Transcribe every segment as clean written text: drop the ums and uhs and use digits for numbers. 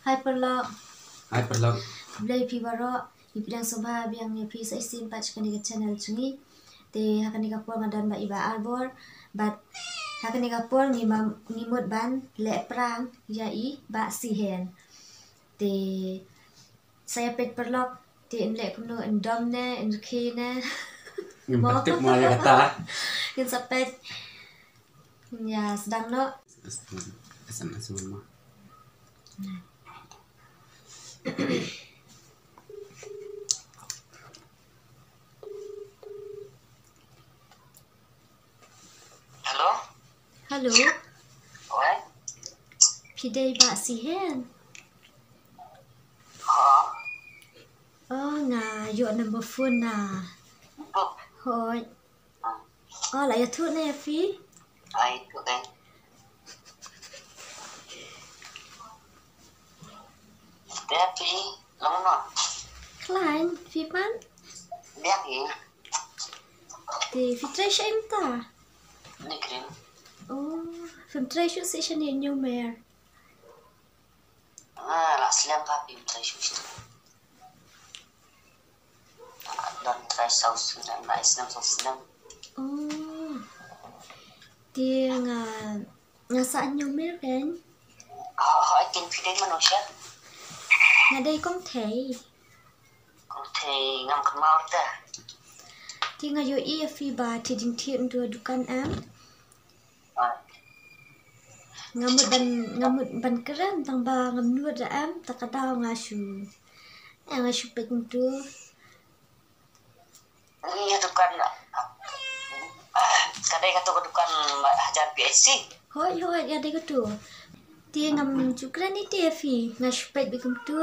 Hai perlok. Hai perlok. Blay pi baro ipidang sobha biang ni pi sa isim patch kan di channel chungi. Te hakan ni kapor ngadan ba iba arbor bat hakan ni kapor ni mut ban le prang yai ba sihen. Te saya pet perlok te le kuno endom ne enki ne. Yung batik mo ay kata. Kin sapet ya sedang no. Asam semua. Halo? Halo. Oi? Pidai ba sihen. Oh nga yo number phone na. Hoi. Oh lại thu này phi. Ai, tụi em. Bé Phi, lông nọ. Klein, phi man. Bé gì? Thì phi trai em ta. Đi kìm. Oh, phim trai shoot sẽ cho nên nhiều mer. Là slam pa pim trai shushtu. Don trai sau sunan, ba islam sau sunan. Oh. Thì nga saan nhiều mer kan? Hỏi tin Phi đến manusia. Nga đây không thấy. Kung thì ngam kan mau ta. Thì nga yo i phi ba thì ding thiện dua dukan am. Nga mut ban keren tang ba ngam nuat ra am takadaw nga shu. Nga shu pek tu. Iya dukan. Kadai kata dukan hajar PSC. Hoi nga đây ko tu. Ti ngam chukran ni ti fi nga shu pek bikum tu.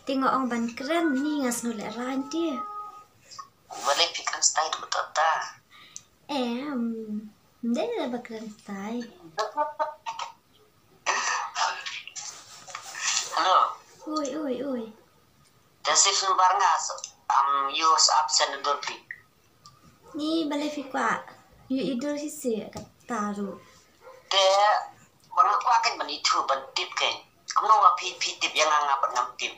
Ti nga ong ban keren ni nga snu le ran ti. Boleh fikir style betul ta. Đây là bậc răng tay. Halo. Oi. Desif barngas use absent durpi. Ni balai fi kwa. Yu idul si se kat taru. Te bang aku akan benitu bentip ke. Kamu wa pi tip yang ngapa ngam tip.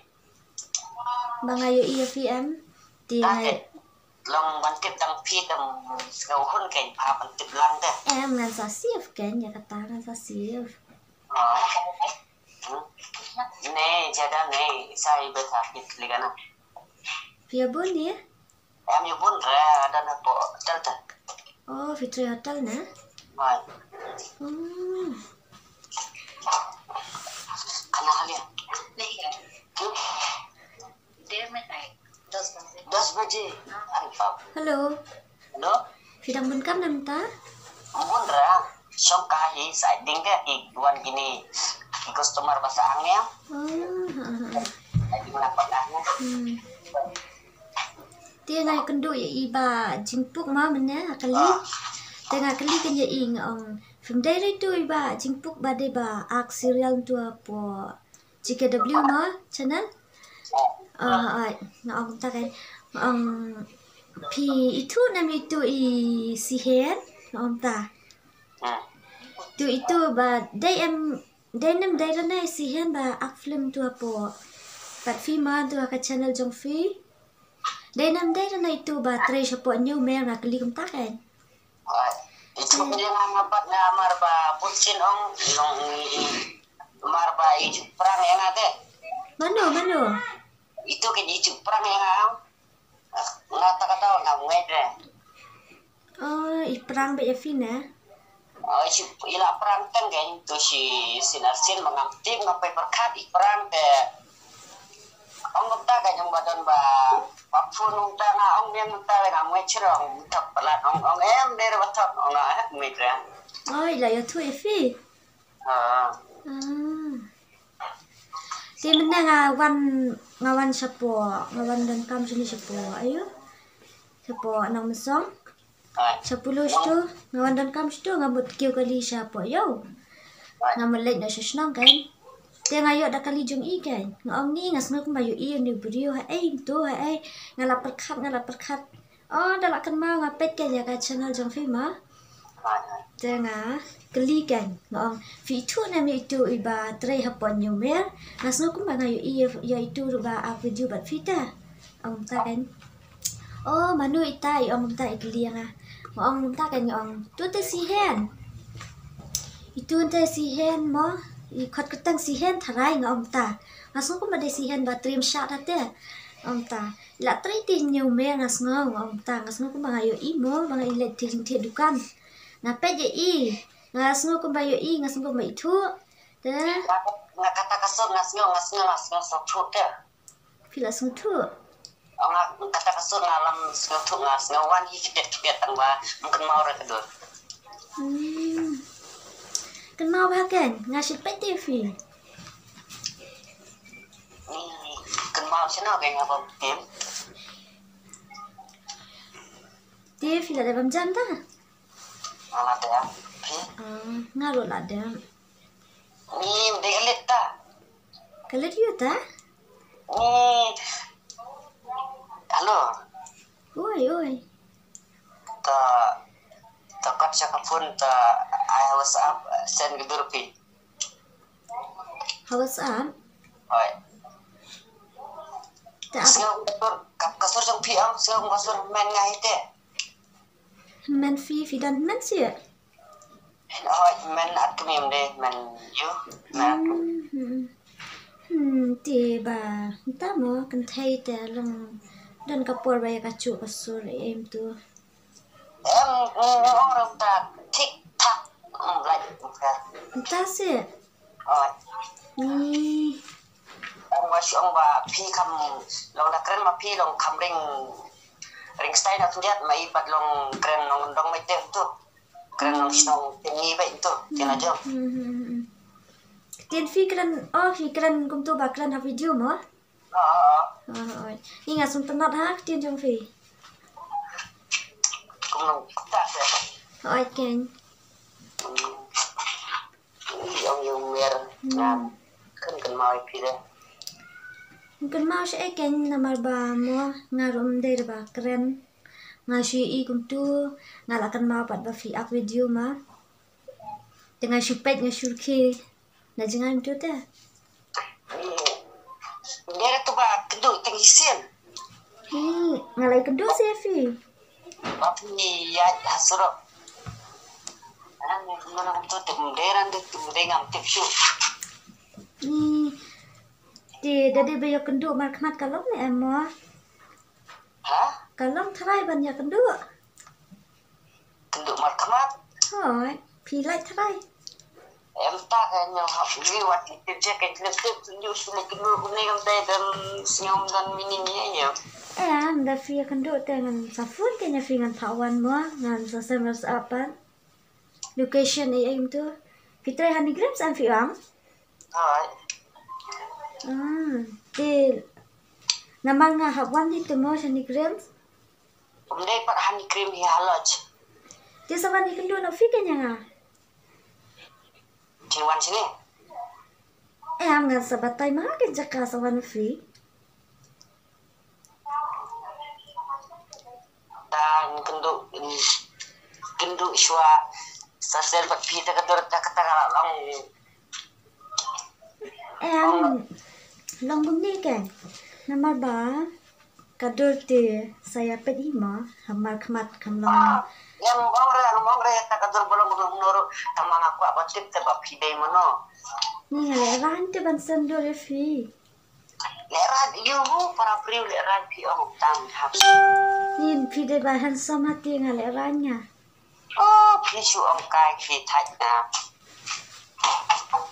Bang ayo iya fi am. Ti ngai long bentip dang pi dang ngau hun ke pa bentip lang te. em ngan sa sief kan ya kata ngan sa sief. Ne jada ne sai beta pit ligana. Fi abun ni. Em yu bun ra ada na po delta. Oh, fi tre hotel na. Right. Kana halia. Dia metai 10 बजे अरे बाप Hello. Hello Fi dang bun kam nam ta. bun ra som kahi sai ding ke iguan gini customer bahasa angnya lagi mendapatkannya Ti ngai kendu ya iba jingpuk ma mena kali. Tengah kali kan ya ing ong. From day tu iba jingpuk ba de ba ak serial tu apa. GKW ma channel. Nga ong ta kan pi itu nam itu i sihen nga ong ta. Tu itu ba day nam day na sihen ba ak film tu apa. Pat fi ma tu ka channel jong fi. Day nam day na itu ba try siya po new mer na kali kum ta kan. itu dia ngabat na marba puncin ong long marba iju perang yang ada Mano. itu ke iju perang yang ang ngata kata nggak ngede Oh, iprang ba ya fi na. si ila perang kan kan itu si sinarsin mengamti ngapai berkat perang ke ông ta cái trong badan ba phun ông ta nga ông biang ta là ngai chirong thap pelat ông em der batat ông na migra Oh, ila ya tu ya fi. Ti mena ngawan siapo, ngawan dan kam sini siapo. Ayo. Siapo nang mesong. 10 tu ngawan dan kam tu ngabut kiu kali siapo yo. Ngamelek na siya senang kan. Dia ngayo dak kali jong i kan. Ngong ni ngas ngak bayu i ni video ha tu ha ngalap perkat. Oh, dah lakan mau ngapet kan ya ka channel jong fi ma. Tengah keli kan ngong fitu na mi itu iba tray hapon yumer nasno kum banga ya itu ba video bat fita ta kan oh manu itai ta ikli nga ngong ta kan ngong tu te sihen itu te sihen mo I khot ketang sihen tharai ngong ta nasno kum ba de sihen ba trim shot ate ta la tray tin yumer ngong ta nasno kum banga imo banga ile tin te dukan na peje I ngasno ko bayo I ngasno ko mai thu te nga kata kasur ngasno sok thu pila sung thu nga kata kasur ngalam sok thu ngasno wan hi kidet tangwa mungkin mau ra kedur kenal bahagian ngasih pete fi ni kan mau sino kay nga tim dia pila de bam jam ta ada ngaro la de ni de letta kalet yu ta ni halo oi ta kat sa kapun ta ai WhatsApp send gidur pi WhatsApp oi ta sing kasur jong pi am sing kasur men ngai te men fi dan men si oi men at kemim de men yu men ti ba ta mo kan thai te long dan kapur ba ka chu kasur em tu em orang ta tik tak like ta si oi ni ông ba phi kham long da kren ma phi long kham ring style at lihat mai pat long kren long dong mai tem tu kren long song tingi ba itu tina jom tiền phi kren phi kren kum tu ba kren ha video mo ingat sung tanat ha tiền trong phi cũng long ta se oi ken ông yung mer na kan mai phi de kan mau se ken namar ba mo ngarum de ba kren ngashi I kum tu ngalakan mau pat ba fi ak video ma dengan supet ngasurki na jangan tu ta dia tu ba keduk tinggi sen ngalai kedua si fi tapi ya hasro mana tu deran de dengan tipsu Di dari bayo kenduk markmat kalong ni emo. ha Kalong tharai ban ya kenduk. kenduk markmat Hoi, pilai tharai. em ta cái nhau học như vậy thì chơi cái clip tiếp như là cái mưa cũng này không tay dan senyum dan mini nhiều Da fi kenduk dengan safun kenya fi ngan thawan mo ngan SMS apa. Location ai im tu. Fitrai hanigrams an fi am. thôi Di naman nga hawan dito mo hanigrams. hôm nay bạn honey cream hi halaj Di sa man kenduk na fi kenya nga. Ciwan sini Am ngan sabatay ma ken jaka sa wan fi. dan kenduk shwa sasel bat pi ta kador ta kata long Long bumi kan nama ba kadur ti saya pedi ma hamar khamat kham long yang mong re ta kador bolong nuru tamang aku apa tip ta ba pi dei mono ni ngale ran ti ban sen do re fi leran yu para priu leran pi ong tam hap ni fi de ba han sama ti ngale ran nya oh pi su ong kai pi thai na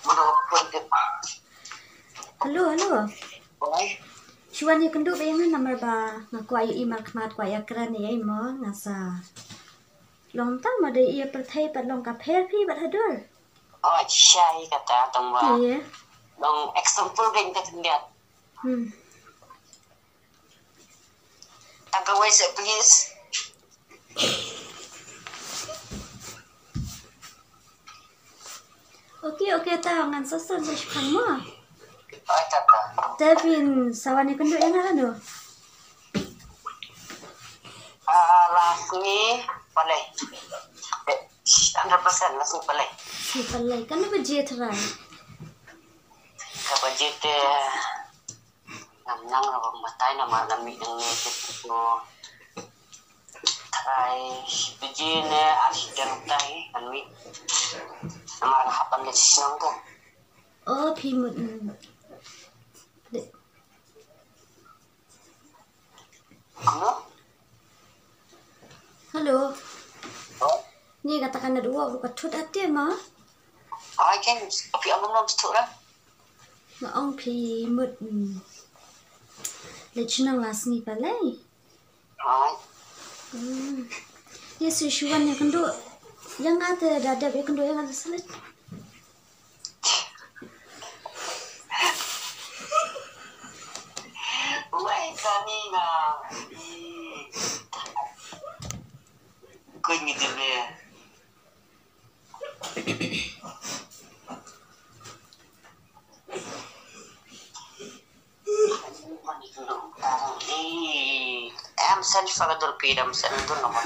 mono pun tip halo oi chuan ni kendu be ngan nama ba ngaku ayu imar khamat kwa ya kran ni ai mo ngasa long tam ma de ia perthai pat long ka pher phi bat hadur oh chai kata tangwa ye long example geng ta kendiat tangka wai se please okay ta ngan sasan sa shpang mo oi tata Devin sawani kendu yang ano alas ni boleh 100% lah simpelai. Simpelai kan budget rai. Ka budget nang rabang matay na marami ng itu. Try budget asidang tayo kanwi. Nama hapan le sinong ko. Oh pimut. Ano? Halo. Oh. Ni katakan ada dua bukan tut ati ma. Ay kan tapi abang nom stura. Ma ong pimut. Le chinang las ni palai. Ay. Yes, Shuan yang kendo. Yang ada yang kendo yang ada selit. Wai kanina. Kau ni dia. Em sen fagador pidam sen tu nama.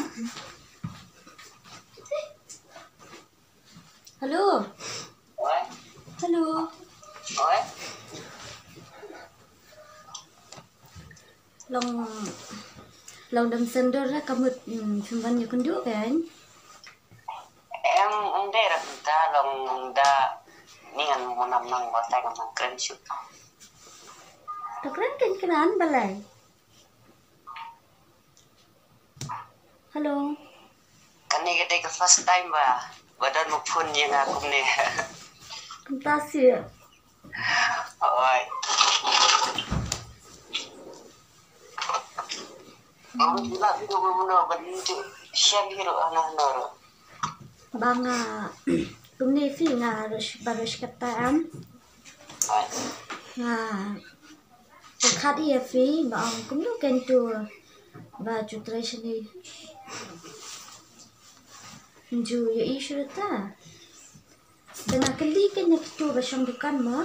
Halo. Oi, Halo. oi. Long dam sendor lah kamu cumban you kendo kan? Em undai rakta long da ni kan monam nang batai kan keren shoot. Keren kan keran balai. Halo. Kan ni kita ke first time ba. Badan mo pun yang aku ni. Kentasi. Oi. Nak video mana benda siang hero anak nor. Banga. Kumni fi nga barush kataan. Oi. Nga. Kat iya fi maang kumno kento. Ba jutration ni. Ju ya isu ta. Dengan kali kan nak tu basang dukan ma.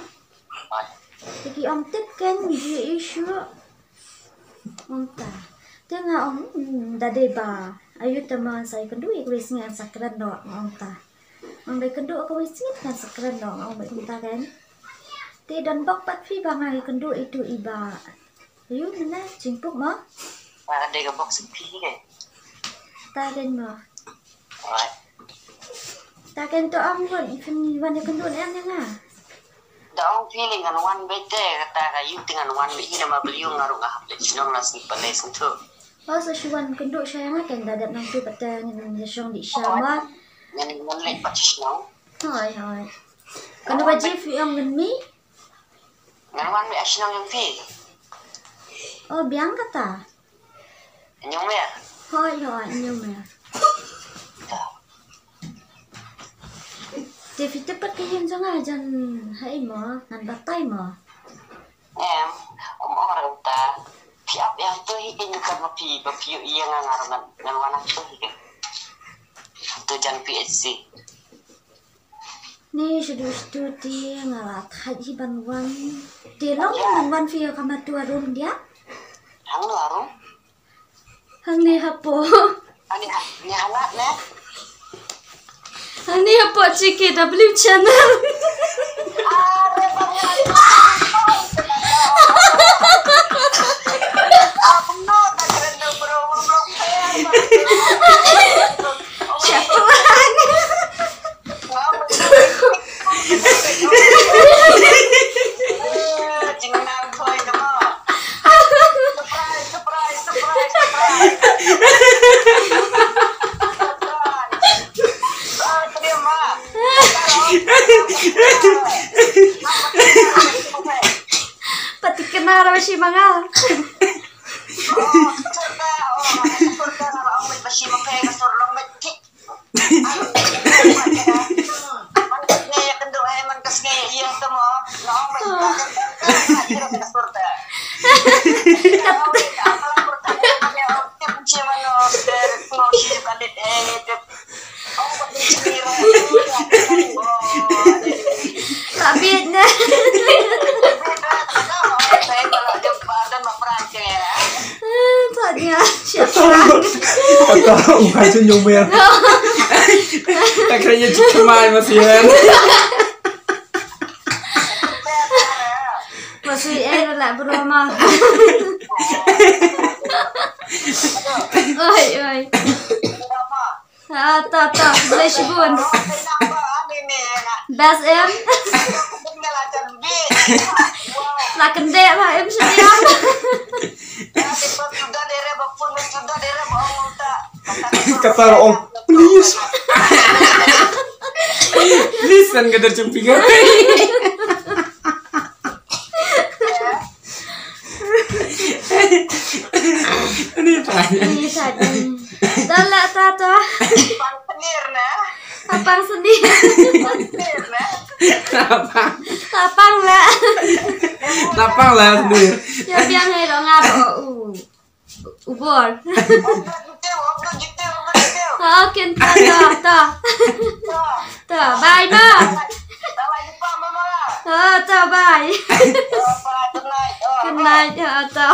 Oi. Jadi om tek kan ju isu. Om ta. Tengah om dade ba. Ayu teman saya kendu wis ngan sakran do om ta. Om bai kendu ko wis ngan sakran do om bai ta kan. Ti dan bok pat fi bangai kendu itu iba. Ayu mana jingpuk ma. Ada ke box sepi ke? Ta kan ma. Oi. Ta kan to om kon wan kendu em nga. Daong feeling kan one bete kata kayu dengan one bete nama beliau ngaruh ngah sinong nasi palai sentuh. Oh so shuan kendu saya kan dadat nang tu patang yang song di syama. Yang ngelek pat sinong. Hoi hoi. Kan wajib yang mi? Ngan one bete sinong yang fi. Oh biang kata. Nyong me. Hoi hoi nyum ya. Tapi tepat kayak jangan jan hai mo nan batai mo. Em, orang ta piap yang tu hikin kan mapi iya ngaruh ngan wana tu hikin. Tu jan PHC. Ni sudah studi ngalat haji banwan. Delong banwan via kamar tua room dia. Hang ngaruh. Hang ni hapo. Ani ni anak ne. Hang ni hapo CKW channel. Pati kenara si mga. Tapi na. Tanya siapa? Pagka ukay sa inyong mer. kayaknya cuma masihan. Masih lah berumah. Oi. Ta, boleh sibun. Bas em. Lah kendek lah em sediam. Kata om, please. Listen ke tercempikan. Ini tanya. Ini saja. Dala tata. Apang sendiri. Lapang lah. Napang lah sendiri. Ya biang hai lo ngaro. Ubor. Oke, ta. Bye na. Ta bye. Good night, ta.